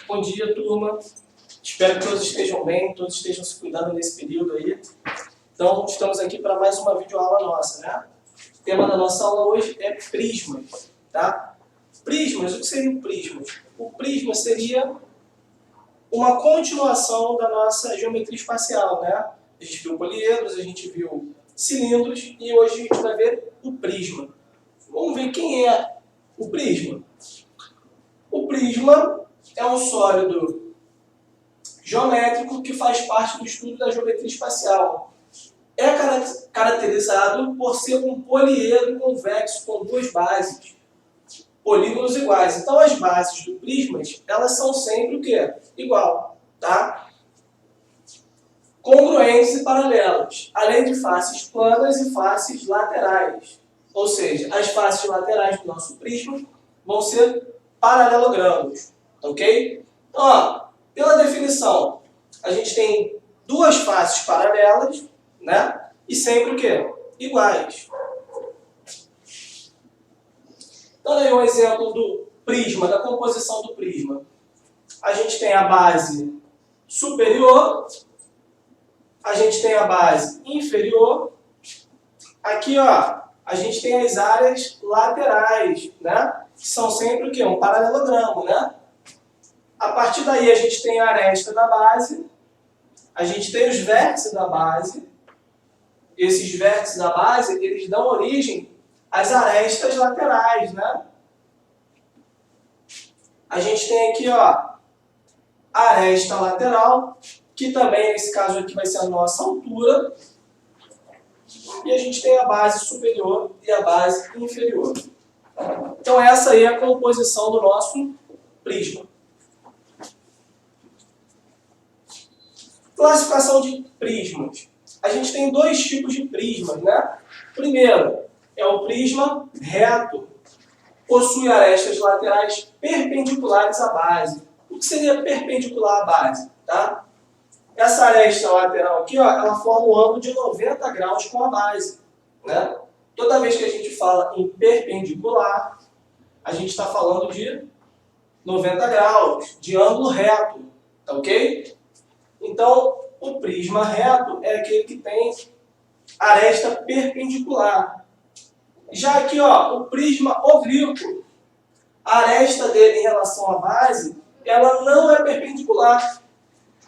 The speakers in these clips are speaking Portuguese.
Bom dia, turma. Espero que todos estejam bem, todos estejam se cuidando nesse período aí. Então, estamos aqui para mais uma videoaula nossa, né? O tema da nossa aula hoje é prismas, tá? Prismas, o que seriam prismas? O prisma seria uma continuação da nossa geometria espacial, né? A gente viu poliedros, a gente viu cilindros e hoje a gente vai ver o prisma. Vamos ver quem é o prisma. O prisma é um sólido geométrico que faz parte do estudo da geometria espacial. É caracterizado por ser um poliedro convexo com duas bases, polígonos iguais. Então as bases do prisma, elas são sempre o quê? Igual, tá? Congruentes e paralelas, além de faces planas e faces laterais. Ou seja, as faces laterais do nosso prisma vão ser paralelogramos, ok? Então, ó, pela definição, a gente tem duas faces paralelas, né? E sempre o quê? Iguais. Então, aí um exemplo do prisma, da composição do prisma. A gente tem a base superior, a gente tem a base inferior. Aqui, ó, a gente tem as áreas laterais, né? Que são sempre o quê? Um paralelogramo, né? A partir daí a gente tem a aresta da base, a gente tem os vértices da base. Esses vértices da base, eles dão origem às arestas laterais, né? A gente tem aqui, ó, a aresta lateral, que também nesse caso aqui vai ser a nossa altura. E a gente tem a base superior e a base inferior. Então essa aí é a composição do nosso prisma. Classificação de prismas. A gente tem dois tipos de prismas, né? Primeiro é o prisma reto. Possui arestas laterais perpendiculares à base. O que seria perpendicular à base? Tá? Essa aresta lateral aqui, ó, ela forma um ângulo de 90 graus com a base, né? Toda vez que a gente fala em perpendicular, a gente está falando de 90 graus, de ângulo reto, tá ok? Então, o prisma reto é aquele que tem aresta perpendicular. Já aqui, ó, o prisma oblíquo, a aresta dele em relação à base, ela não é perpendicular.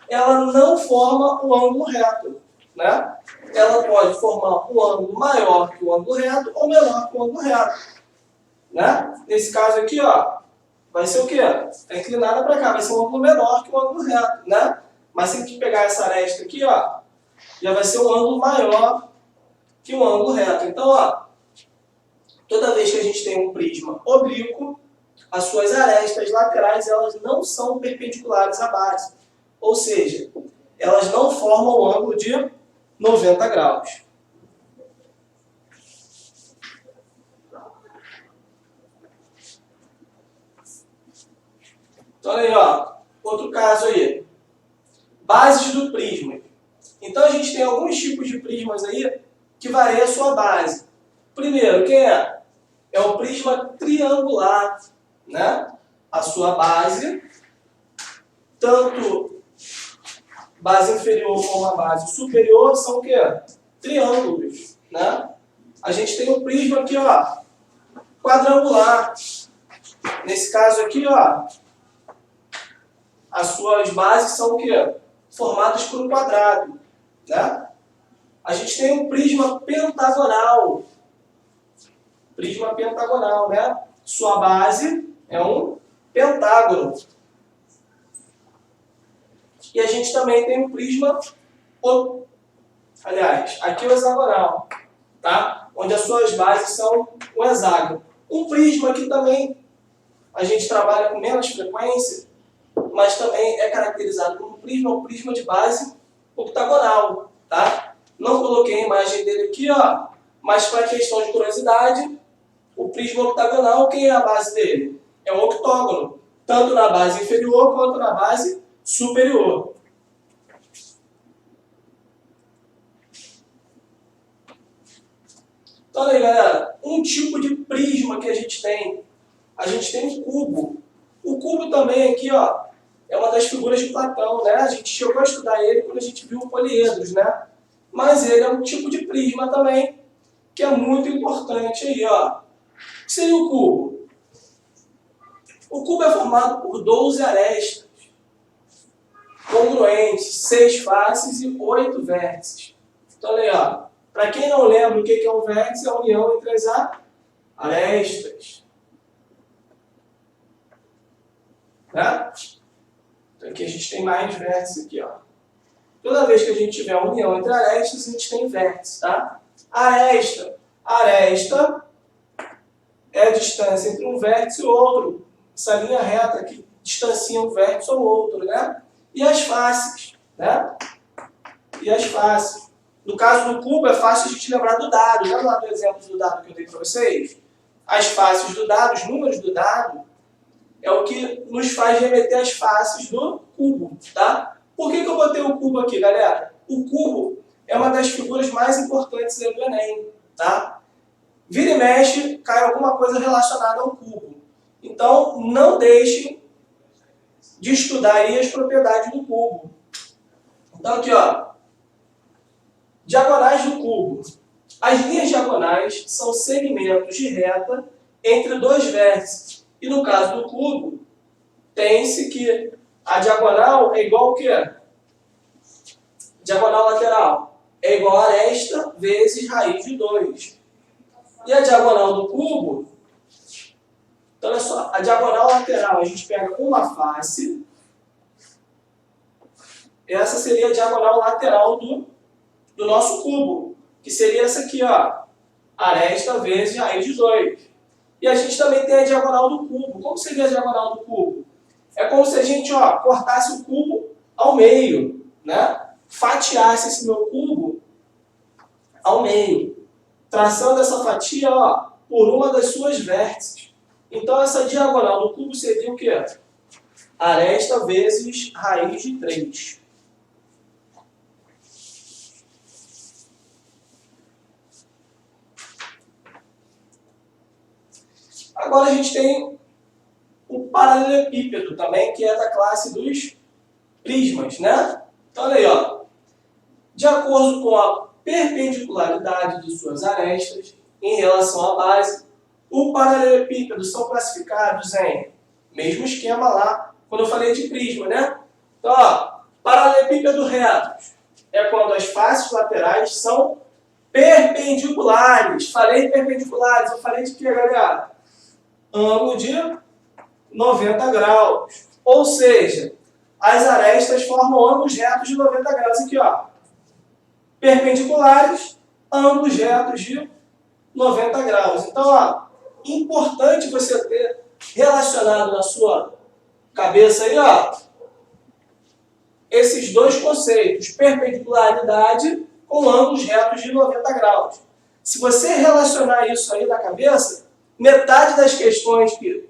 Ela não forma o ângulo reto, né? Ela pode formar um ângulo maior que o ângulo reto ou menor que o ângulo reto, né? Nesse caso aqui, ó, vai ser o quê? Está inclinada para cá, vai ser um ângulo menor que o ângulo reto, né? Mas se a gente pegar essa aresta aqui, ó, já vai ser um ângulo maior que o ângulo reto. Então, ó, toda vez que a gente tem um prisma oblíquo, as suas arestas laterais elas não são perpendiculares à base. Ou seja, elas não formam um ângulo de 90 graus. Então, olha aí, ó, outro caso aí. Bases do prisma. Então, a gente tem alguns tipos de prismas aí que variam a sua base. Primeiro, quem é? É o prisma triangular, né? A sua base, tanto base inferior como a base superior, são o quê? Triângulos, né? A gente tem o prisma aqui, ó, quadrangular. Nesse caso aqui, ó, as suas bases são o quê? Formadas por um quadrado, né? A gente tem o prisma pentagonal. Prisma pentagonal, né? Sua base é um pentágono. E a gente também tem o prisma, aliás, aqui é o hexagonal, tá? Onde as suas bases são um hexágono. Um prisma que também a gente trabalha com menos frequência, mas também é caracterizado como um prisma de base octagonal, tá? Não coloquei a imagem dele aqui, ó, mas para questão de curiosidade, o prisma octagonal, quem é a base dele? É um octógono, tanto na base inferior quanto na base superior. Então, olha aí, galera, um tipo de prisma que a gente tem um cubo. O cubo também aqui, ó, é uma das figuras de Platão, né? A gente chegou a estudar ele quando a gente viu o poliedros, né? Mas ele é um tipo de prisma também, que é muito importante aí, ó. O que seria o cubo? O cubo é formado por 12 arestas congruentes, 6 faces e 8 vértices. Então, olha aí, ó. Para quem não lembra o que é um vértice, é a união entre as arestas. Né? Então, aqui a gente tem mais vértices aqui, ó. Toda vez que a gente tiver união entre arestas, a gente tem vértice, tá? Aresta é a distância entre um vértice e outro. Essa linha reta que distancia um vértice ou outro, né? E as faces, né? E as faces. No caso do cubo, é fácil a gente lembrar do dado. Lembra lá do exemplo do dado que eu dei para vocês? As faces do dado, os números do dado, é o que nos faz remeter às faces do cubo, tá? Por que eu botei o cubo aqui, galera? O cubo é uma das figuras mais importantes do Enem, tá? Vira e mexe, cai alguma coisa relacionada ao cubo. Então, não deixem de estudar aí as propriedades do cubo. Então, aqui, ó. Diagonais do cubo. As linhas diagonais são segmentos de reta entre dois vértices. E no caso do cubo, tem-se que a diagonal é igual ao quê? Diagonal lateral é igual a aresta vezes raiz de 2. E a diagonal do cubo, então olha só, a diagonal lateral a gente pega uma face, essa seria a diagonal lateral do nosso cubo, que seria essa aqui, ó, aresta vezes raiz de 2. E a gente também tem a diagonal do cubo. Como seria a diagonal do cubo? É como se a gente, ó, cortasse o cubo ao meio, né? Fatiasse esse meu cubo ao meio, traçando essa fatia, ó, por uma das suas vértices. Então essa diagonal do cubo seria o quê? Aresta vezes raiz de 3. Agora a gente tem o paralelepípedo também, que é da classe dos prismas, né? Então olha aí, ó. De acordo com a perpendicularidade de suas arestas em relação à base, o paralelepípedo são classificados em mesmo esquema lá, quando eu falei de prisma, né? Então, ó, paralelepípedo reto é quando as faces laterais são perpendiculares. Falei de perpendiculares, eu falei de quê, galera? Ângulo de 90 graus. Ou seja, as arestas formam ângulos retos de 90 graus. Aqui, ó. Perpendiculares, ângulos retos de 90 graus. Então, ó, importante você ter relacionado na sua cabeça aí, ó, esses dois conceitos, perpendicularidade com ângulos retos de 90 graus. Se você relacionar isso aí na cabeça, metade das questões que...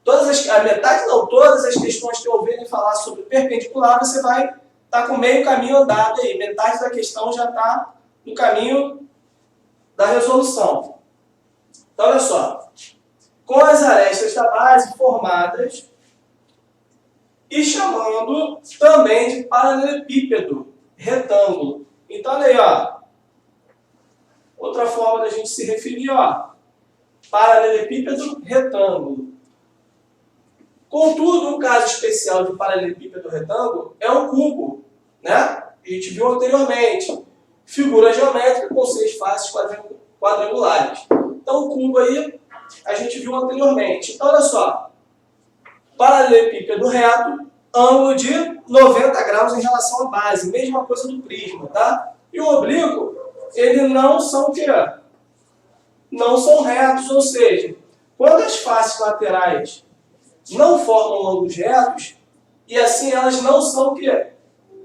todas as questões que ouvirem falar sobre perpendicular, você vai estar com meio caminho andado aí. Metade da questão já está no caminho da resolução. Então, olha só. Com as arestas da base formadas e chamando também de paralelepípedo retângulo. Então, olha aí, ó. Outra forma da gente se referir, ó. Paralelepípedo retângulo. Contudo, um caso especial de paralelepípedo retângulo é um cubo, né? A gente viu anteriormente. Figura geométrica com 6 faces quadrangulares. Então, o cubo aí, a gente viu anteriormente. Então, olha só. Paralelepípedo reto, ângulo de 90 graus em relação à base. Mesma coisa do prisma, tá? E o oblíquo, eles não são o quê? Não são retos, ou seja, quando as faces laterais não formam ângulos retos, e assim elas não são o quê?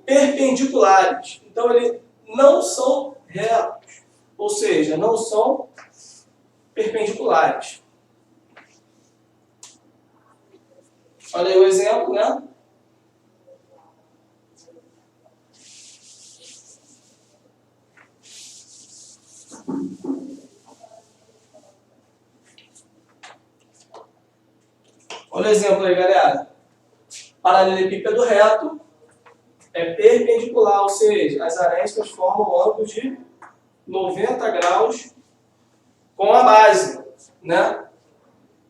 Perpendiculares. Então, eles não são retos, ou seja, não são perpendiculares. Olha aí o exemplo, né? Olha o exemplo aí, galera. paralelepípedo reto é perpendicular, ou seja, as arestas formam um ângulo de 90 graus com a base, né?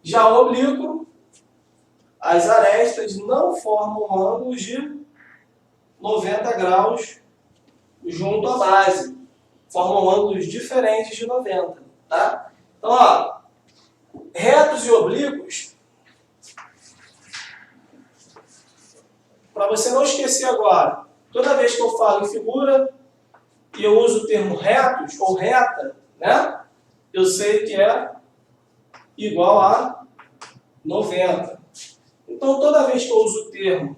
Já o oblíquo, as arestas não formam ângulos de 90 graus junto à base. Formam ângulos diferentes de 90, tá? Então, ó, retos e oblíquos, para você não esquecer agora, toda vez que eu falo em figura e eu uso o termo retos ou reta, né? Eu sei que é igual a 90. Então, toda vez que eu uso o termo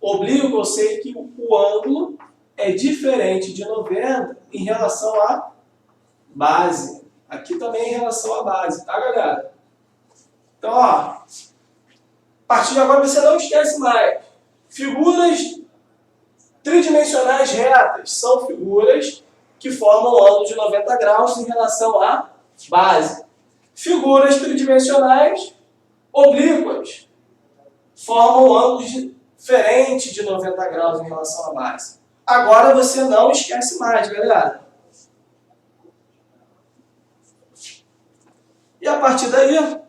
oblíquo, eu sei que o ângulo é diferente de 90 em relação à base. Aqui também em relação à base, tá, galera? Então, ó, a partir de agora você não esquece mais. Figuras tridimensionais retas são figuras que formam ângulo de 90 graus em relação à base. Figuras tridimensionais oblíquas formam ângulos diferentes de 90 graus em relação à base. Agora você não esquece mais, galera. E a partir daí,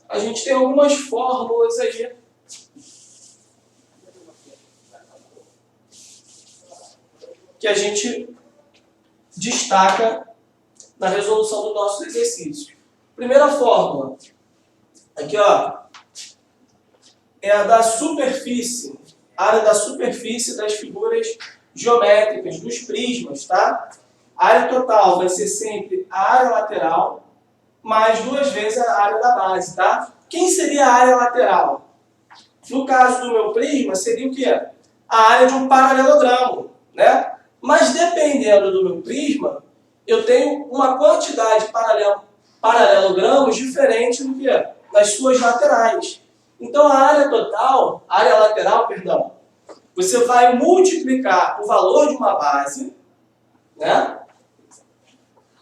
a gente tem algumas fórmulas aí que a gente destaca na resolução do nosso exercício. Primeira fórmula, aqui ó, é a da superfície, a área da superfície das figuras geométricas, dos prismas, tá? A área total vai ser sempre a área lateral, mais 2 vezes a área da base, tá? Quem seria a área lateral? No caso do meu prisma, seria o quê? A área de um paralelogramo, né? Mas dependendo do meu prisma, eu tenho uma quantidade de paralelogramos diferente do que? Das suas laterais. Então a área total, a área lateral, perdão, você vai multiplicar o valor de uma base, né?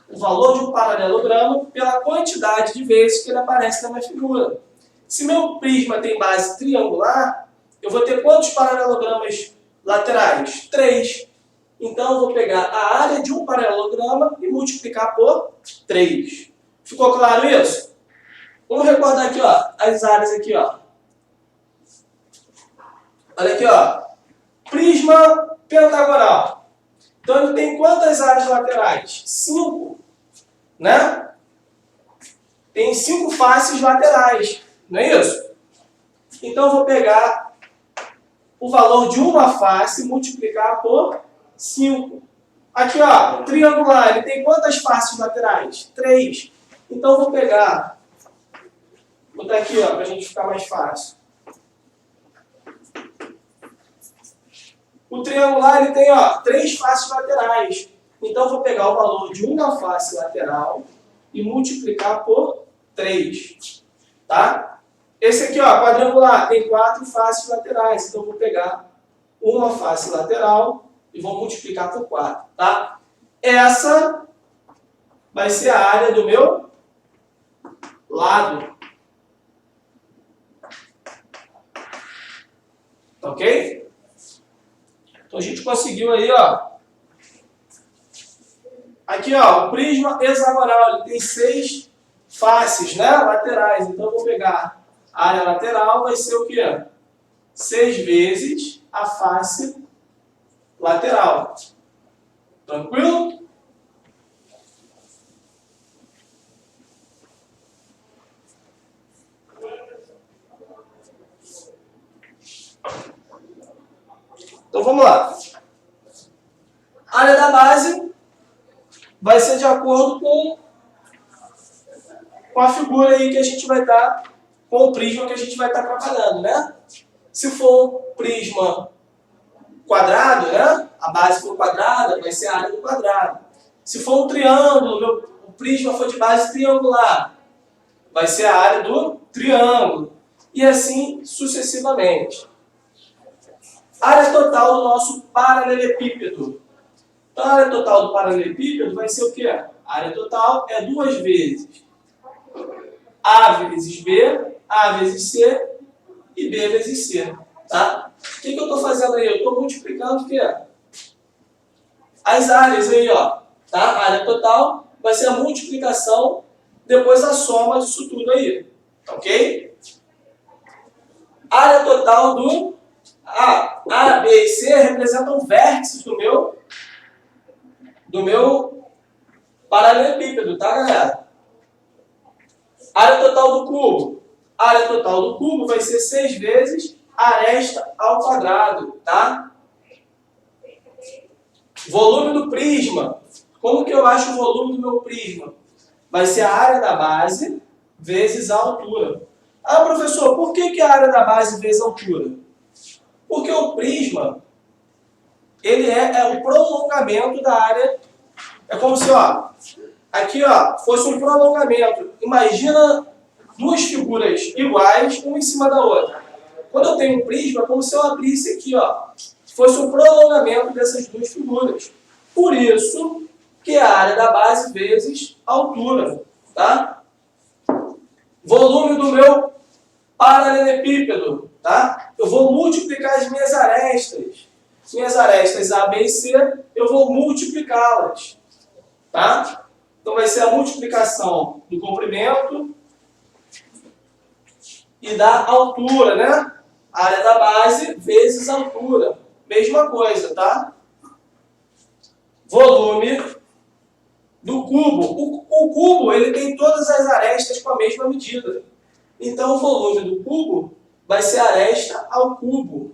O valor de um paralelogramo pela quantidade de vezes que ele aparece na minha figura. Se meu prisma tem base triangular, eu vou ter quantos paralelogramas laterais? 3. Então eu vou pegar a área de um paralelograma e multiplicar por 3. Ficou claro isso? Vamos recordar aqui, ó, as áreas aqui, ó. Olha aqui, ó. Prisma pentagonal. Então ele tem quantas áreas laterais? 5. Né? Tem 5 faces laterais, não é isso? Então eu vou pegar o valor de uma face e multiplicar por 5. Aqui, ó, triangular, ele tem quantas faces laterais? 3. Então eu vou pegar, vou botar aqui, ó, para a gente ficar mais fácil. O triangular, ele tem, ó, 3 faces laterais. Então, eu vou pegar o valor de uma face lateral e multiplicar por 3. Tá? Esse aqui, ó, quadrangular, tem 4 faces laterais. Então, eu vou pegar uma face lateral e vou multiplicar por 4. Tá? Essa vai ser a área do meu lado. Ok? Então, a gente conseguiu aí, ó. Aqui, ó, o prisma hexagonal, ele tem 6 faces, né, laterais. Então, eu vou pegar a área lateral, vai ser o quê? 6 vezes a face lateral. Tranquilo? Então, vamos lá. A área da base vai ser de acordo com a figura aí que a gente vai estar, com o prisma que a gente vai estar trabalhando, né? Se for um prisma quadrado, né? A base for quadrada, vai ser a área do quadrado. Se for um triângulo, o prisma for de base triangular, vai ser a área do triângulo. E assim sucessivamente. Área total do nosso paralelepípedo. Então, a área total do paralelepípedo vai ser o quê? A área total é 2 vezes A vezes B, A vezes C, e B vezes C. Tá? O que eu estou fazendo aí? Eu estou multiplicando o quê? As áreas aí, ó. Tá? A área total vai ser a multiplicação, depois a soma disso tudo aí. Ok? Área total do A, B e C representam vértices do meu paralelepípedo, tá, galera? Área total do cubo. A área total do cubo vai ser 6 vezes aresta ao quadrado, tá? Volume do prisma. Como que eu acho o volume do meu prisma? Vai ser a área da base vezes a altura. Ah, professor, por que a área da base vezes a altura? Porque o prisma, ele é o prolongamento da área. É como se, ó, aqui, ó, fosse um prolongamento. Imagina duas figuras iguais, uma em cima da outra. Quando eu tenho um prisma, é como se eu abrisse aqui, ó, fosse um prolongamento dessas duas figuras. Por isso que a área da base vezes a altura, tá? Volume do meu paralelepípedo, tá? Eu vou multiplicar as minhas arestas. Minhas arestas A, B e C, eu vou multiplicá-las, tá? Então vai ser a multiplicação do comprimento e da altura, né? A área da base vezes a altura. Mesma coisa, tá? Volume do cubo. O cubo, ele tem todas as arestas com a mesma medida. Então, o volume do cubo vai ser aresta ao cubo.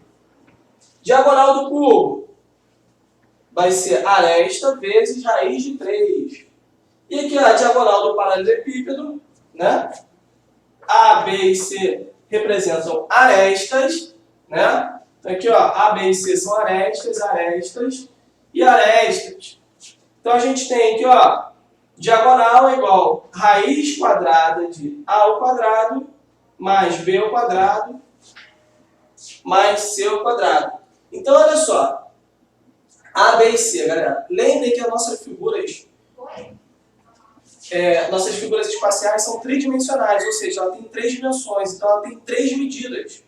Diagonal do cubo vai ser aresta vezes raiz de 3. E aqui a diagonal do paralelepípedo, né? A, B e C representam arestas, né? Então aqui, ó, A, B e C são arestas, arestas e arestas. Então a gente tem aqui, ó, diagonal é igual a raiz quadrada de A ao quadrado mais B ao quadrado mais C ao quadrado. Então olha só, A, B e C, galera. Lembrem que as nossas figuras espaciais são tridimensionais, ou seja, ela tem 3 dimensões, então ela tem 3 medidas,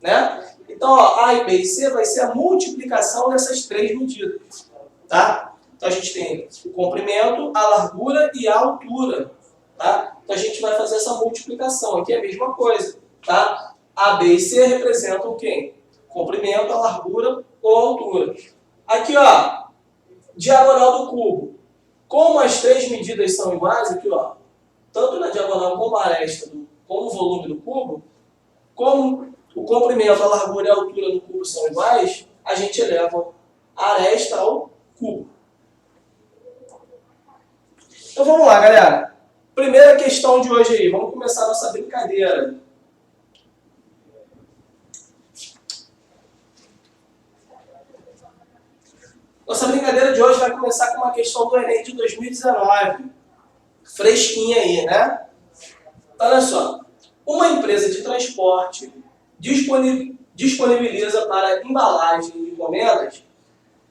né? Então, ó, A e B e C vai ser a multiplicação dessas 3 medidas, tá? Então a gente tem o comprimento, a largura e a altura, tá? Então a gente vai fazer essa multiplicação, aqui é a mesma coisa, tá? A, B e C representam quem? Comprimento, a largura ou a altura. Aqui, ó, diagonal do cubo. Como as 3 medidas são iguais, aqui, ó, tanto na diagonal como a aresta, como o volume do cubo, como o comprimento, a largura e a altura do cubo são iguais, a gente eleva a aresta ao cubo. Então vamos lá, galera. Primeira questão de hoje aí. Vamos começar a nossa brincadeira. Nossa brincadeira de hoje vai começar com uma questão do Enem de 2019. Fresquinha aí, né? Então, olha só. Uma empresa de transporte disponibiliza para embalagem de encomendas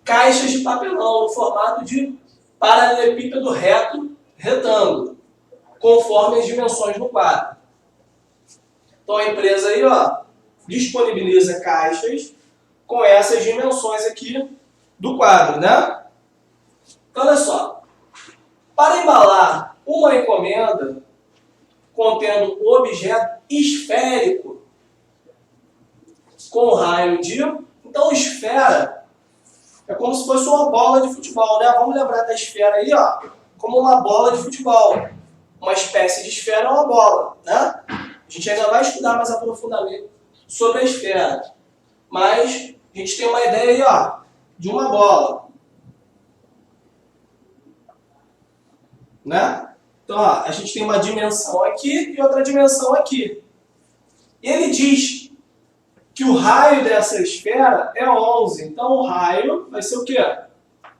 caixas de papelão no formato de paralelepípedo retângulo, conforme as dimensões do quadro. Então a empresa aí, ó, disponibiliza caixas com essas dimensões aqui do quadro, né? Então olha só, para embalar uma encomenda contendo um objeto esférico com raio de... Então esfera é como se fosse uma bola de futebol, né? Vamos lembrar da esfera aí, ó, como uma bola de futebol. Uma espécie de esfera é uma bola, né? A gente ainda vai estudar mais aprofundadamente sobre a esfera. Mas a gente tem uma ideia aí, ó, de uma bola. Né? Então, ó, a gente tem uma dimensão aqui e outra dimensão aqui. Ele diz que o raio dessa esfera é 11. Então, o raio vai ser o quê?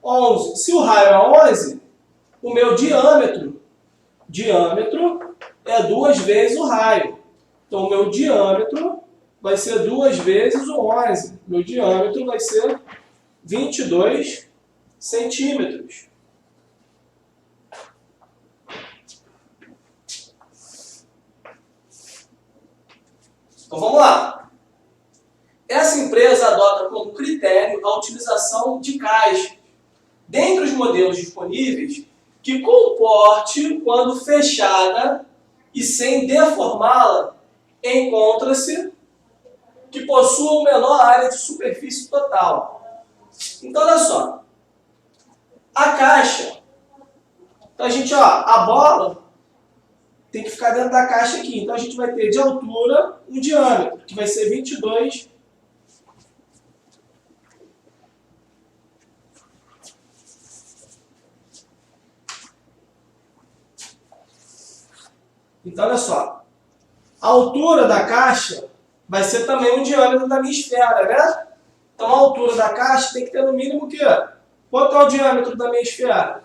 11. Se o raio é 11, o meu diâmetro é 2 vezes o raio. Então, o meu diâmetro vai ser 2 vezes o 11. Meu diâmetro vai ser 22 centímetros. Então, vamos lá. como critério a utilização de caixa dentre os modelos disponíveis que comporte, quando fechada e sem deformá-la, encontra-se que possua menor área de superfície total. Então, olha só. A caixa. Então, a gente, a bola tem que ficar dentro da caixa aqui. Então, a gente vai ter de altura um diâmetro, que vai ser 22. Então, olha só. A altura da caixa vai ser também um diâmetro da minha esfera, né? Então, a altura da caixa tem que ter no mínimo o quê? Quanto é o diâmetro da minha esfera?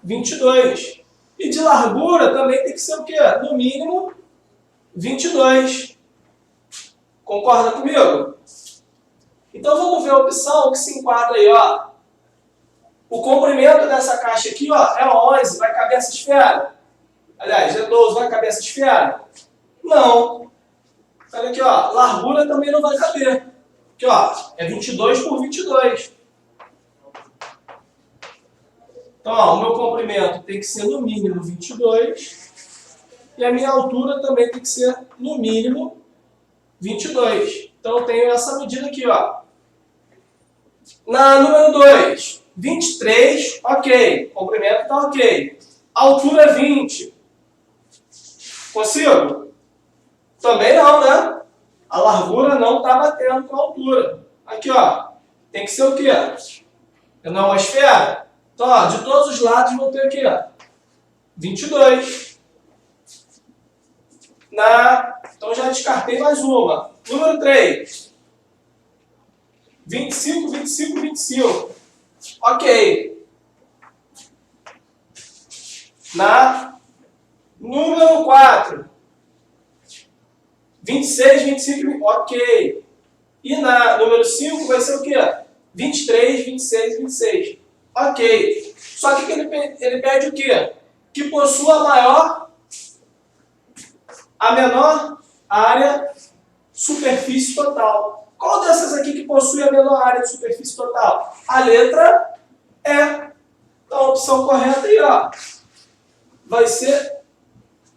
22. E de largura também tem que ser o quê? No mínimo 22. Concorda comigo? Então vamos ver a opção que se enquadra aí, ó. O comprimento dessa caixa aqui, ó, é 11, vai caber essa esfera? Aliás, é 12, vai caber essa esfera? Não. Olha aqui, ó, largura também não vai caber. Aqui, ó, é 22 por 22. Então, ó, o meu comprimento tem que ser no mínimo 22 e a minha altura também tem que ser no mínimo 22. Então, eu tenho essa medida aqui, ó. Na número 2, 23, ok. Comprimento está ok. Altura 20. Consigo? Também não, né? A largura não está batendo com a altura. Aqui, ó. Tem que ser o quê? Não é uma esfera? Então, ó, de todos os lados vão ter aqui, ó, 22. Então, já descartei mais uma. Número 3. 25, 25, 25. Ok. Número 4. 26, 25, 25. Ok. E na número 5 vai ser o quê? 23, 26, 26. Ok. Só que ele pede o quê? Que possua a menor área superfície total. Qual dessas aqui que possui a menor área de superfície total? A letra E. Então a opção correta aí, ó, vai ser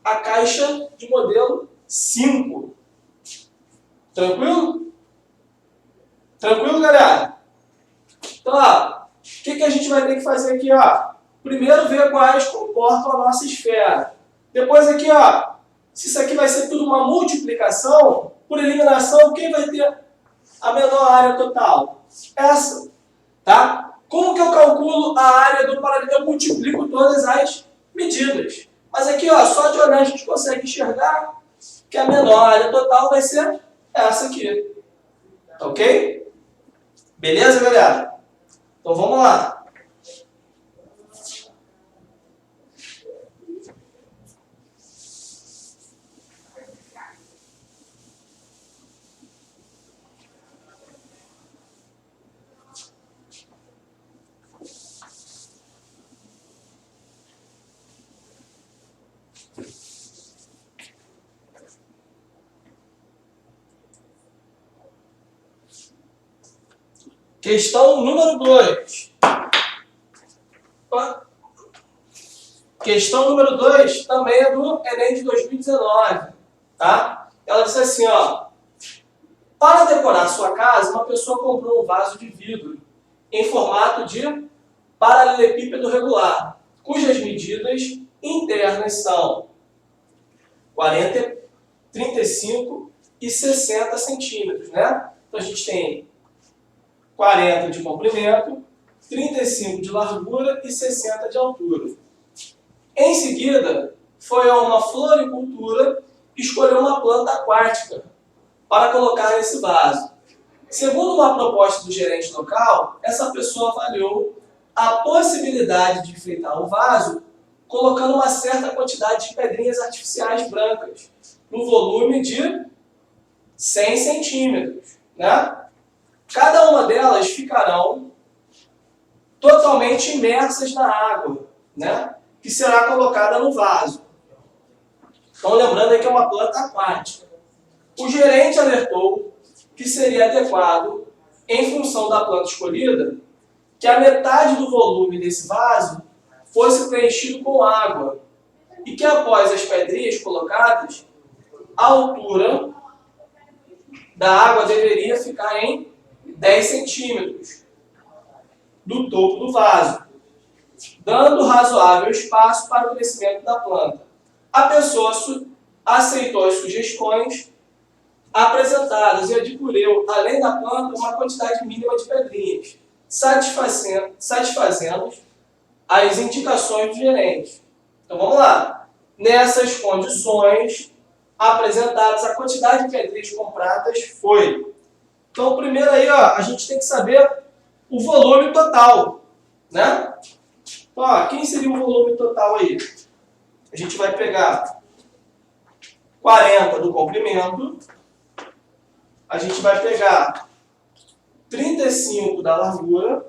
a caixa de modelo 5. Tranquilo? Tranquilo, galera? Então, ó, o que a gente vai ter que fazer aqui, ó? Primeiro ver quais comportam a nossa esfera. Depois aqui, ó, se isso aqui vai ser tudo uma multiplicação, por eliminação, quem vai ter a menor área total? Essa, tá? Como que eu calculo a área do paralelepípedo? Eu multiplico todas as medidas. Mas aqui, ó, só de olhar a gente consegue enxergar que a menor área total vai ser essa aqui. Ok? Beleza, galera? Então vamos lá. Questão número 2. Questão número 2 também é do Enem de 2019. Tá? Ela diz assim, ó. Para decorar sua casa, uma pessoa comprou um vaso de vidro em formato de paralelepípedo regular, cujas medidas internas são 40, 35 e 60 centímetros, né? Então a gente tem 40 de comprimento, 35 de largura e 60 de altura. Em seguida, foi a uma floricultura escolher uma planta aquática para colocar nesse vaso. Segundo uma proposta do gerente local, essa pessoa avaliou a possibilidade de enfeitar o vaso colocando uma certa quantidade de pedrinhas artificiais brancas, no volume de 100 centímetros, né? Cada uma delas ficarão totalmente imersas na água, né? Que será colocada no vaso. Então, lembrando que é uma planta aquática. O gerente alertou que seria adequado, em função da planta escolhida, que a metade do volume desse vaso fosse preenchido com água e que após as pedrinhas colocadas, a altura da água deveria ficar em 10 centímetros do topo do vaso, dando razoável espaço para o crescimento da planta. A pessoa aceitou as sugestões apresentadas e adquiriu, além da planta, uma quantidade mínima de pedrinhas, satisfazendo as indicações do gerente. Então vamos lá. Nessas condições apresentadas, a quantidade de pedrinhas compradas foi. Então, primeiro aí, ó, a gente tem que saber o volume total, né? Então, ó, quem seria o volume total aí? A gente vai pegar 40 do comprimento, a gente vai pegar 35 da largura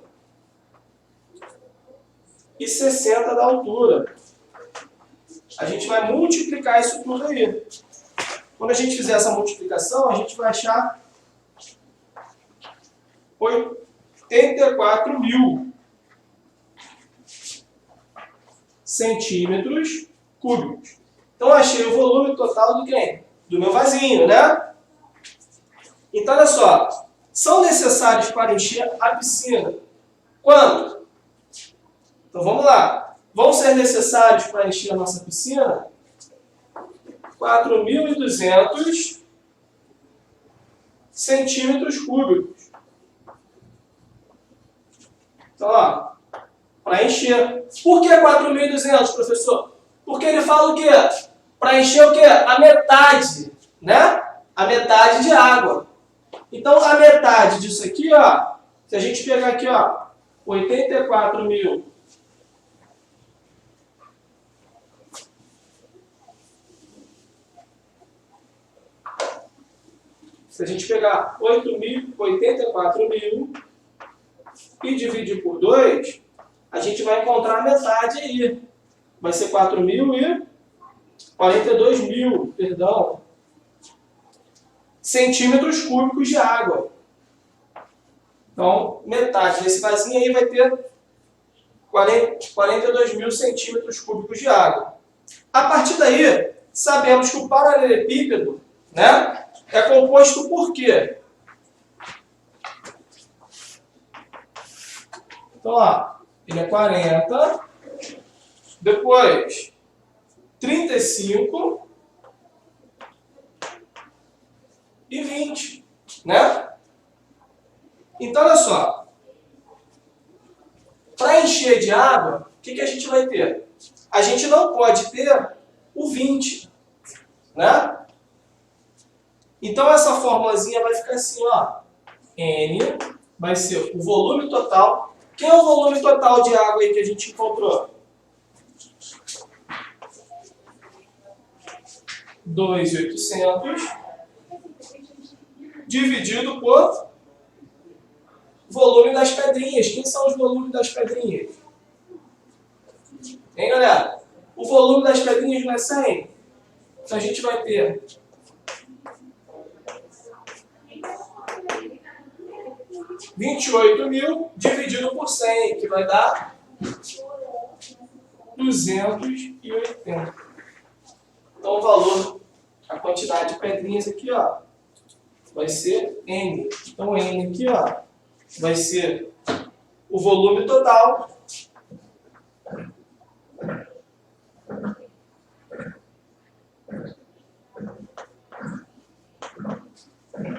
e 60 da altura. A gente vai multiplicar isso tudo aí. Quando a gente fizer essa multiplicação, a gente vai achar 84 mil centímetros cúbicos. Então, eu achei o volume total do quem? Do meu vasinho, né? Então, olha só. São necessários para encher a piscina. Quanto? Então, vamos lá. Vão ser necessários para encher a nossa piscina 4.200 centímetros cúbicos. Então, ó, para encher. Por que 4.200, professor? Porque ele fala o quê? Para encher o quê? A metade, né? A metade de água. Então, a metade disso aqui, ó, se a gente pegar aqui, ó, 84 mil se a gente pegar 84 mil e dividir por 2, a gente vai encontrar a metade aí. Vai ser 4.042 mil, perdão, centímetros cúbicos de água. Então, metade desse vasinho aí vai ter 42 mil centímetros cúbicos de água. A partir daí, sabemos que o paralelepípedo, né, é composto por quê? Então, ó, ele é 40, depois 35 e 20, né? Então, olha só. Para encher de água, o que a gente vai ter? A gente não pode ter o 20, né? Então, essa formulazinha vai ficar assim, ó. N vai ser o volume total. Quem é o volume total de água aí que a gente encontrou? 2.800 dividido por volume das pedrinhas. Quem são os volumes das pedrinhas? Hein, galera? O volume das pedrinhas não é 100? Então, a gente vai ter 28 mil dividido por 100, que vai dar 280. Então, o valor, a quantidade de pedrinhas aqui, ó, vai ser N. Então, N aqui, ó, vai ser o volume total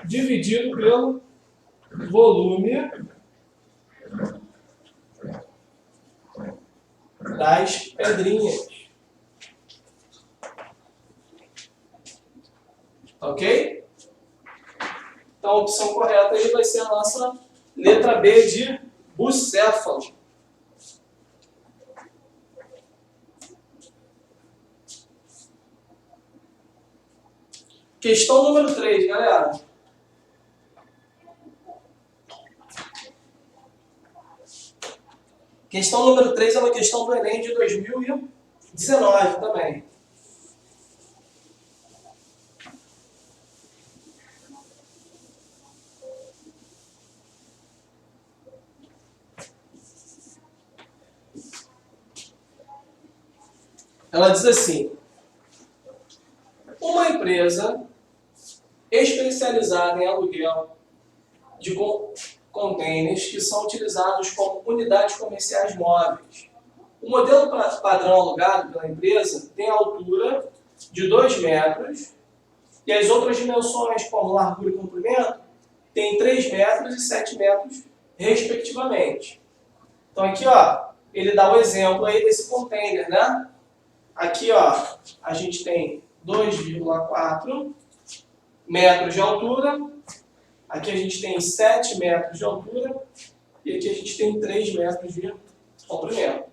dividido pelo volume das pedrinhas. Ok? Então, a opção correta aí vai ser a nossa letra B de bucéfalo. Questão número 3, galera. Questão número 3 é uma questão do Enem de 2019 também. Ela diz assim: uma empresa especializada em aluguel de containers que são utilizados como unidades comerciais móveis. O modelo padrão alugado pela empresa tem a altura de 2 metros e as outras dimensões, como largura e comprimento, tem 3 metros e 7 metros, respectivamente. Então aqui, ó, ele dá o exemplo aí desse container, né? Aqui, ó, a gente tem 2,4 metros de altura, aqui a gente tem 7 metros de altura e aqui a gente tem 3 metros de comprimento.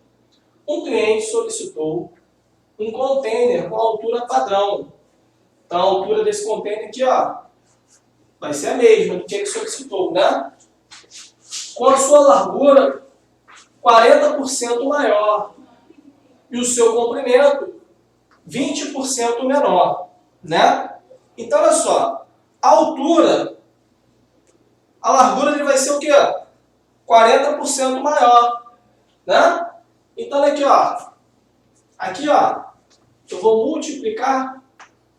Um cliente solicitou um container com altura padrão. Então a altura desse container aqui, ó, vai ser a mesma do que ele solicitou, né? Com a sua largura 40% maior e o seu comprimento 20% menor, né? Então, olha só, a altura, a largura dele vai ser o quê? 40% maior, né? Então, olha aqui, ó, eu vou multiplicar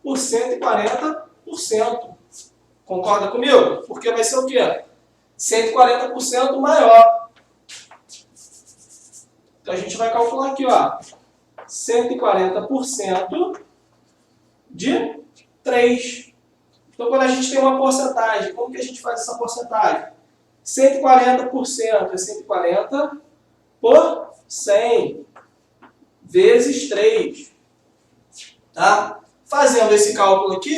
por 140%. Concorda comigo? Porque vai ser o quê? 140% maior. Então, a gente vai calcular aqui, ó, 140% de 3. Então, quando a gente tem uma porcentagem, como que a gente faz essa porcentagem? 140% é 140 por 100 vezes 3. Tá? Fazendo esse cálculo aqui,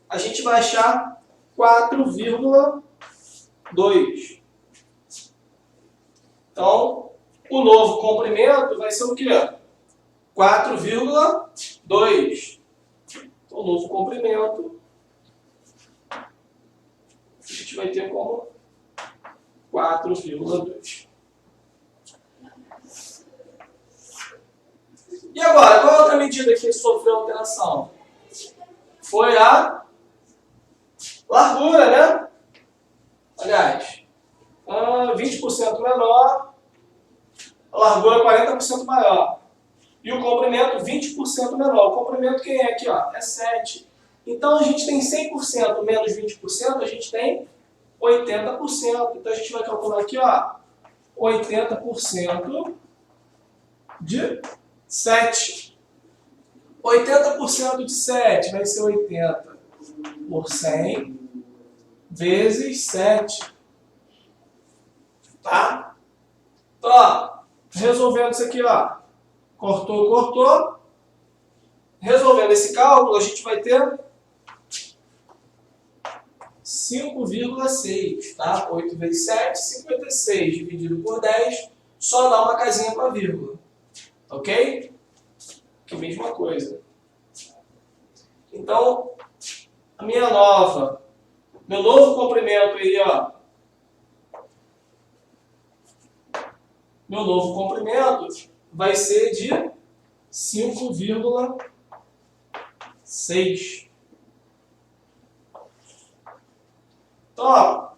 a gente vai achar 4,2. Então, o novo comprimento vai ser o quê? 4,2. Então, o novo comprimento a gente vai ter como 4,2. E agora, qual é a outra medida que sofreu alteração? Foi a largura, né? Aliás, 20% menor, a largura 40% maior. E o comprimento 20% menor. O comprimento quem é aqui? Ó? É 7. Então a gente tem 100% menos 20%, a gente tem 80%. Então a gente vai calcular aqui, ó, 80% de 7. 80% de 7 vai ser 80 por 100 vezes 7. Tá? Então, ó, resolvendo isso aqui, ó. Cortou. Resolvendo esse cálculo, a gente vai ter 5,6, tá? 8 vezes 7, 56 dividido por 10, só dá uma casinha com a vírgula. Ok? Que mesma coisa. Então, meu novo comprimento aí, ó. Meu novo comprimento vai ser de 5,6. Então, ó,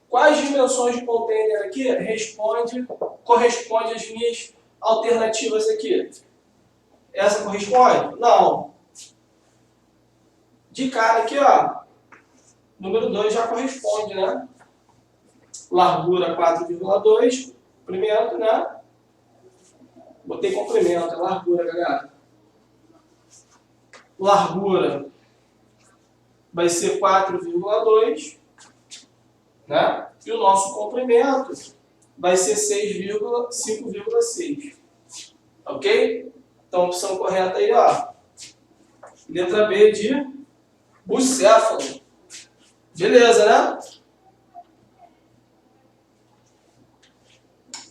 quais dimensões de container aqui corresponde às minhas alternativas aqui? Essa corresponde? Não. De cara aqui, ó, número 2 já corresponde, né? Largura 4,2, comprimento, né? Botei comprimento, é largura, galera. Largura vai ser 4,2, né? E o nosso comprimento vai ser 5,6. Ok? Então, a opção correta aí, ó. Letra B de bucéfalo. Beleza, né?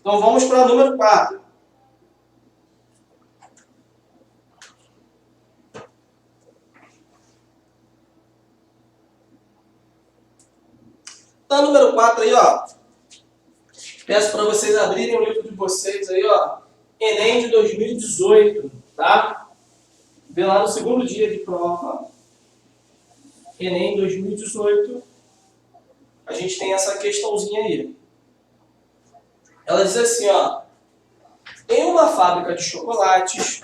Então, vamos para o número 4. Então, número 4 aí, ó. Peço para vocês abrirem o livro de vocês aí, ó. Enem de 2018, tá? Vê lá no segundo dia de prova. Enem 2018. A gente tem essa questãozinha aí. Ela diz assim, ó. Em uma fábrica de chocolates,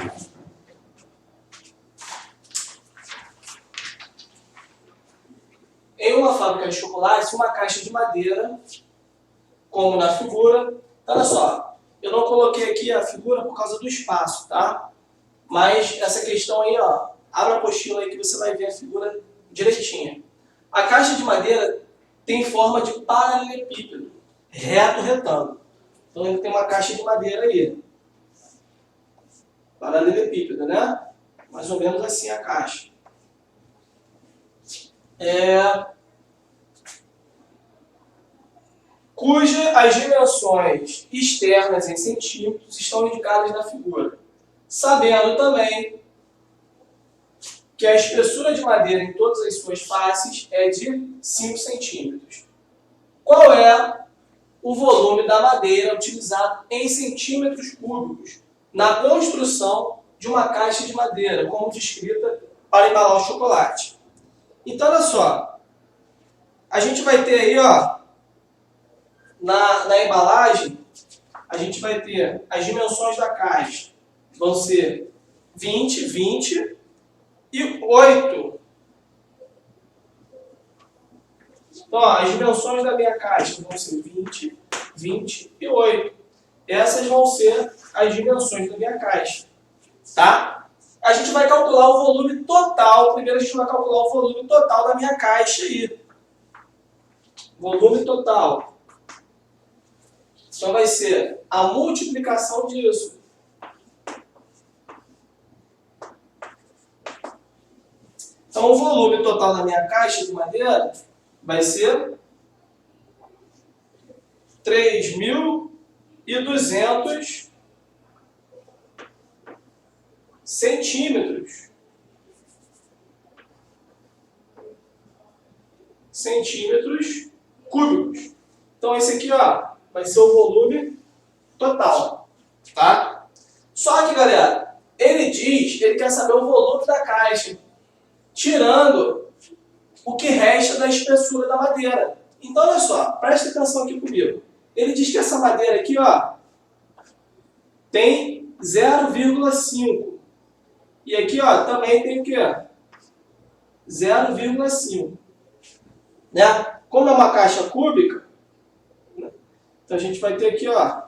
em uma fábrica de chocolate, uma caixa de madeira, como na figura. Olha só, eu não coloquei aqui a figura por causa do espaço, tá? Mas essa questão aí, ó, abre a apostila aí que você vai ver a figura direitinha. A caixa de madeira tem forma de paralelepípedo, reto retângulo. Então ele tem uma caixa de madeira aí. Paralelepípedo, né? Mais ou menos assim a caixa. Cuja as dimensões externas em centímetros estão indicadas na figura. Sabendo também que a espessura de madeira em todas as suas faces é de 5 centímetros. Qual é o volume da madeira utilizado em centímetros cúbicos na construção de uma caixa de madeira, como descrita para embalar o chocolate? Então, olha só, a gente vai ter aí, ó, na embalagem, a gente vai ter as dimensões da caixa. Vão ser 20, 20 e 8. Então, ó, as dimensões da minha caixa vão ser 20, 20 e 8. Essas vão ser as dimensões da minha caixa. Tá? A gente vai calcular o volume total. Primeiro a gente vai calcular o volume total da minha caixa aí. Volume total. Então vai ser a multiplicação disso. Então o volume total da minha caixa de madeira vai ser 3.200 centímetros. Centímetros cúbicos. Então esse aqui, ó, vai ser o volume total, tá? Só que, galera, ele quer saber o volume da caixa, tirando o que resta da espessura da madeira. Então, olha só, presta atenção aqui comigo. Ele diz que essa madeira aqui, ó, tem 0,5. E aqui, ó, também tem o quê? 0,5. Né? Como é uma caixa cúbica, então a gente vai ter aqui, ó,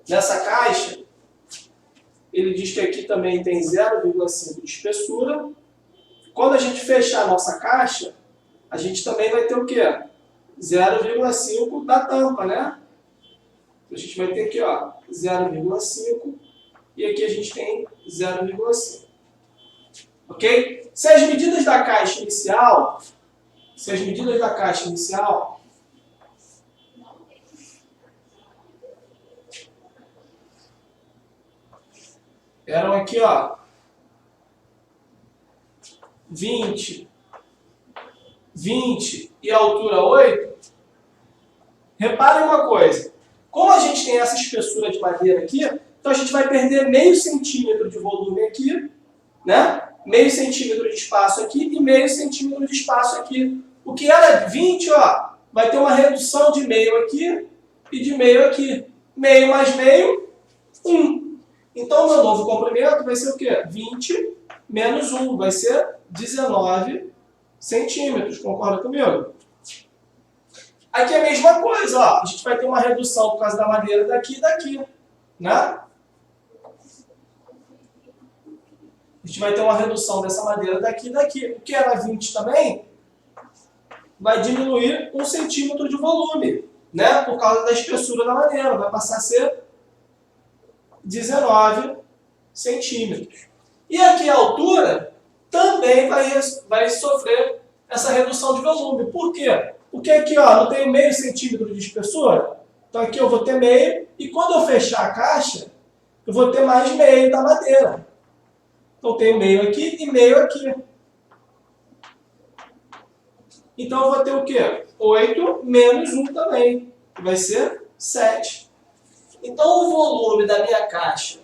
nessa caixa, ele diz que aqui também tem 0,5 de espessura. Quando a gente fechar a nossa caixa, a gente também vai ter o quê? 0,5 da tampa, né? A gente vai ter aqui, ó, 0,5 e aqui a gente tem 0,5. Ok? Se as medidas da caixa inicial eram aqui, ó, 20 e a altura 8, reparem uma coisa. Como a gente tem essa espessura de madeira aqui, então a gente vai perder meio centímetro de volume aqui, né? Meio centímetro de espaço aqui e meio centímetro de espaço aqui. O que era 20, ó, vai ter uma redução de meio aqui e de meio aqui. Meio mais meio, 1. Então, o meu novo comprimento vai ser o quê? 20 menos 1, vai ser 19 centímetros. Concorda comigo? Aqui é a mesma coisa, ó. A gente vai ter uma redução por causa da madeira daqui e daqui, né? A gente vai ter uma redução dessa madeira daqui e daqui. O que era 20 também vai diminuir 1 centímetro de volume, né? Por causa da espessura da madeira. Vai passar a ser 19 centímetros. E aqui a altura também vai sofrer essa redução de volume. Por quê? Porque aqui, ó, eu tenho meio centímetro de espessura. Então aqui eu vou ter meio. E quando eu fechar a caixa, eu vou ter mais meio da madeira. Então eu tenho meio aqui e meio aqui. Então eu vou ter o quê? 8 menos 1 também. Que vai ser 7. Então o volume da minha caixa,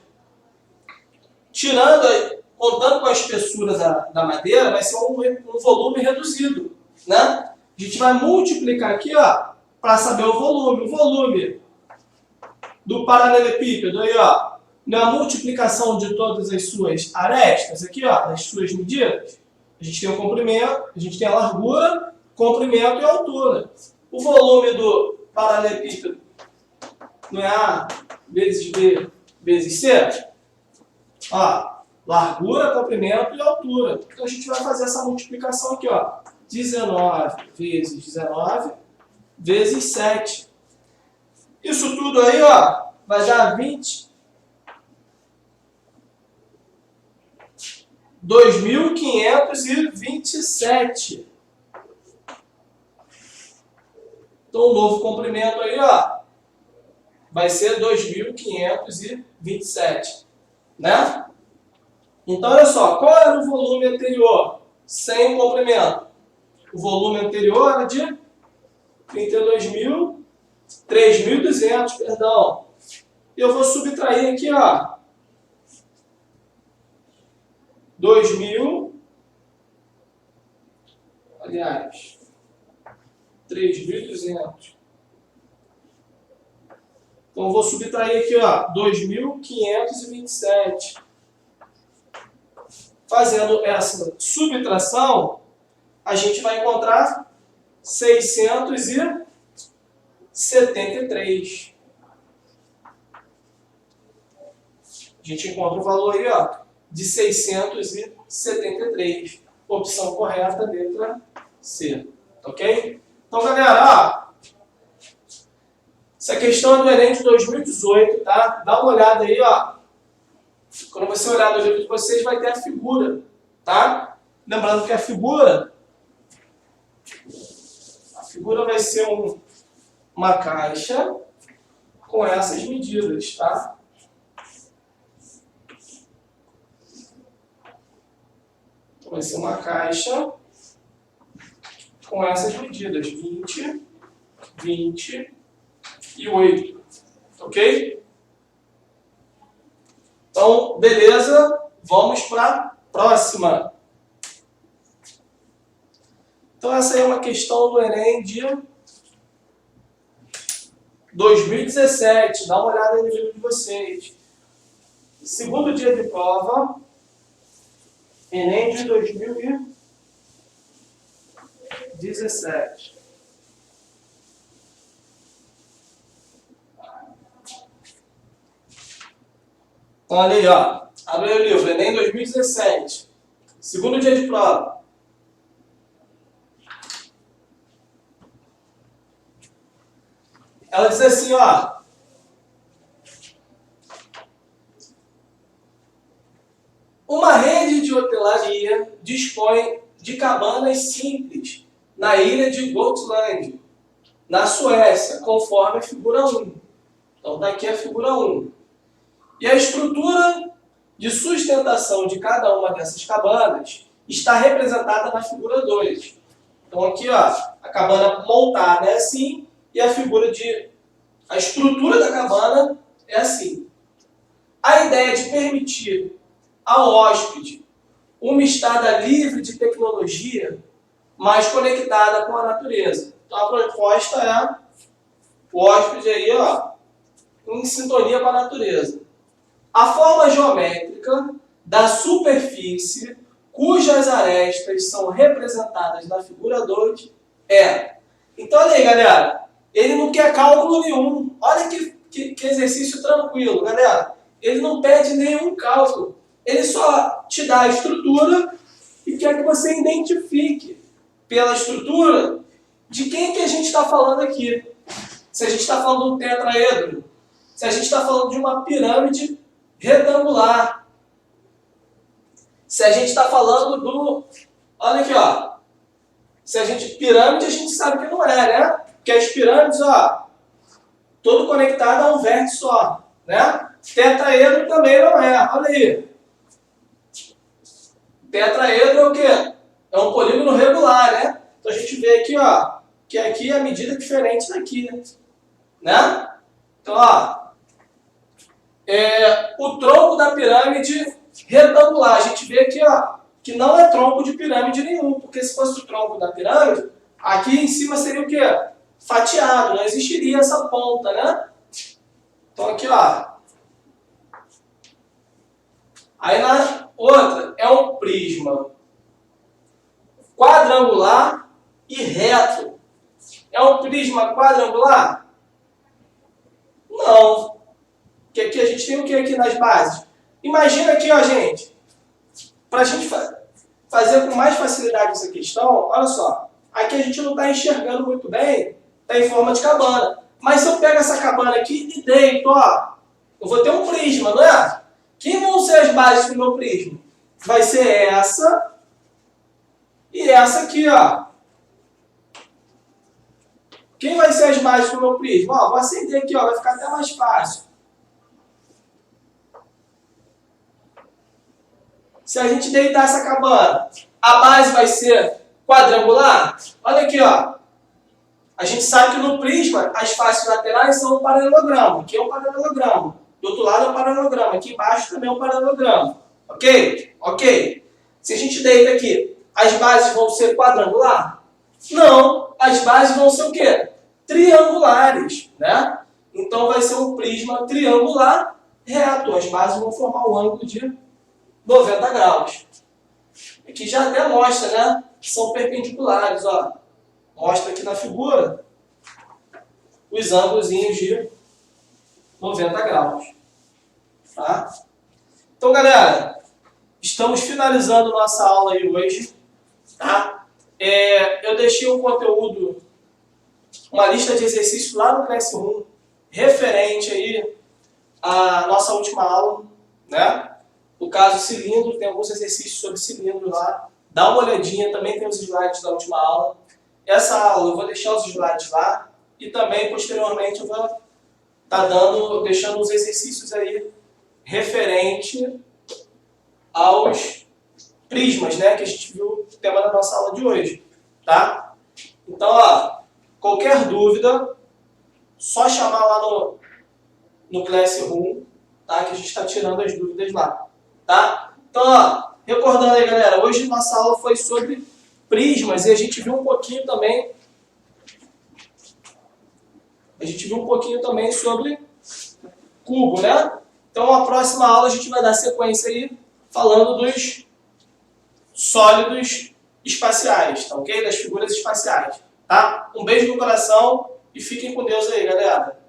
contando com a espessura da madeira, vai ser um volume reduzido, né? A gente vai multiplicar aqui, ó, para saber o volume. O volume do paralelepípedo aí, ó, não é a multiplicação de todas as suas arestas aqui, ó, das suas medidas. A gente tem o comprimento, a gente tem a largura, comprimento e altura. O volume do paralelepípedo não é A vezes B vezes C? Ó, largura, comprimento e altura. Então a gente vai fazer essa multiplicação aqui, ó. 19 vezes 19 vezes 7. Isso tudo aí, ó, vai dar 2.527. Então o novo comprimento aí, ó, vai ser 2.527, né? Então, olha só, qual era o volume anterior sem o comprimento? O volume anterior era de 3.200, perdão. E eu vou subtrair aqui, ó, 2.000, aliás, 3.200. Então, eu vou subtrair aqui, ó, 2.527. Fazendo essa subtração, a gente vai encontrar 673. A gente encontra o valor aí, ó, de 673. Opção correta, letra C. Ok? Então, galera, ó, essa questão é do Enem de 2018, tá? Dá uma olhada aí, ó. Quando você olhar no livro de vocês, vai ter a figura, tá? Lembrando que a figura vai ser uma caixa com essas medidas, tá? Então, vai ser uma caixa com essas medidas, 20, 20 e 8, ok? Então, beleza, vamos para a próxima. Então, essa aí é uma questão do Enem de 2017. Dá uma olhada aí no livro de vocês. Segundo dia de prova, Enem de 2017. Então, olha aí, ó. Abre aí o livro, Enem 2017. Segundo dia de prova. Ela diz assim, ó. Uma rede de hotelaria dispõe de cabanas simples na ilha de Gotland, na Suécia, conforme a figura 1. Então, daqui a figura 1. E a estrutura de sustentação de cada uma dessas cabanas está representada na figura 2. Então aqui, ó, a cabana montada é assim e a estrutura da cabana é assim. A ideia de permitir ao hóspede uma estada livre de tecnologia, mas conectada com a natureza. Então a proposta é o hóspede aí, ó, em sintonia com a natureza. A forma geométrica da superfície cujas arestas são representadas na figura 2 é. Então, olha aí, galera. Ele não quer cálculo nenhum. Olha que exercício tranquilo, galera. Ele não pede nenhum cálculo. Ele só te dá a estrutura e quer que você identifique pela estrutura de quem que a gente está falando aqui. Se a gente está falando de um tetraedro, se a gente está falando de uma pirâmide retangular. Se a gente está falando do... Olha aqui, ó. Pirâmide a gente sabe que não é, né? Porque as pirâmides, ó, todo conectado a um vértice só, né? Tetraedro também não é. Olha aí. Tetraedro é o quê? É um polígono regular, né? Então a gente vê aqui, ó, que aqui a medida é diferente daqui, né? Então, ó, o tronco da pirâmide retangular. A gente vê aqui, ó, que não é tronco de pirâmide nenhum, porque se fosse o tronco da pirâmide, aqui em cima seria o quê? Fatiado, não existiria essa ponta, né? Então aqui, ó. Aí na outra é um prisma. quadrangular e reto. É um prisma quadrangular? Não. Porque aqui a gente tem o que aqui nas bases? Imagina aqui, ó, gente. Para a gente fazer com mais facilidade essa questão, olha só. Aqui a gente não está enxergando muito bem, está em forma de cabana. Mas se eu pego essa cabana aqui e deito, ó, eu vou ter um prisma, não é? Quem vão ser as bases do meu prisma? Vai ser essa e essa aqui, ó. Quem vai ser as bases do meu prisma? Ó, vou acender aqui, ó, vai ficar até mais fácil. Se a gente deitar essa cabana, a base vai ser quadrangular? Olha aqui, ó. A gente sabe que no prisma as faces laterais são um paralelogramo. Aqui é um paralelogramo. Do outro lado é um paralelogramo. Aqui embaixo também é um paralelogramo. Ok? Ok. Se a gente deita aqui, as bases vão ser quadrangular? Não. As bases vão ser o quê? Triangulares, né? Então vai ser um prisma triangular reto. As bases vão formar um ângulo de 90 graus. Aqui já até mostra, né? Que são perpendiculares, ó. Mostra aqui na figura os ângulos de 90 graus. Tá? Então, galera, estamos finalizando nossa aula aí hoje. Tá? Eu deixei um conteúdo, uma lista de exercícios lá no Classroom, referente aí à nossa última aula, né? No caso, cilindro, tem alguns exercícios sobre cilindro lá. Dá uma olhadinha, também tem os slides da última aula. Essa aula eu vou deixar os slides lá e também, posteriormente, eu vou estar deixando os exercícios aí referente aos prismas, né, que a gente viu o tema da nossa aula de hoje, tá? Então, ó, qualquer dúvida, só chamar lá no Classroom, tá, que a gente está tirando as dúvidas lá, tá? Então, ó, recordando aí, galera, hoje nossa aula foi sobre prismas e a gente viu um pouquinho também sobre cubo, né? Então, a próxima aula a gente vai dar sequência aí falando dos sólidos espaciais, tá ok? Das figuras espaciais, tá? Um beijo no coração e fiquem com Deus aí, galera.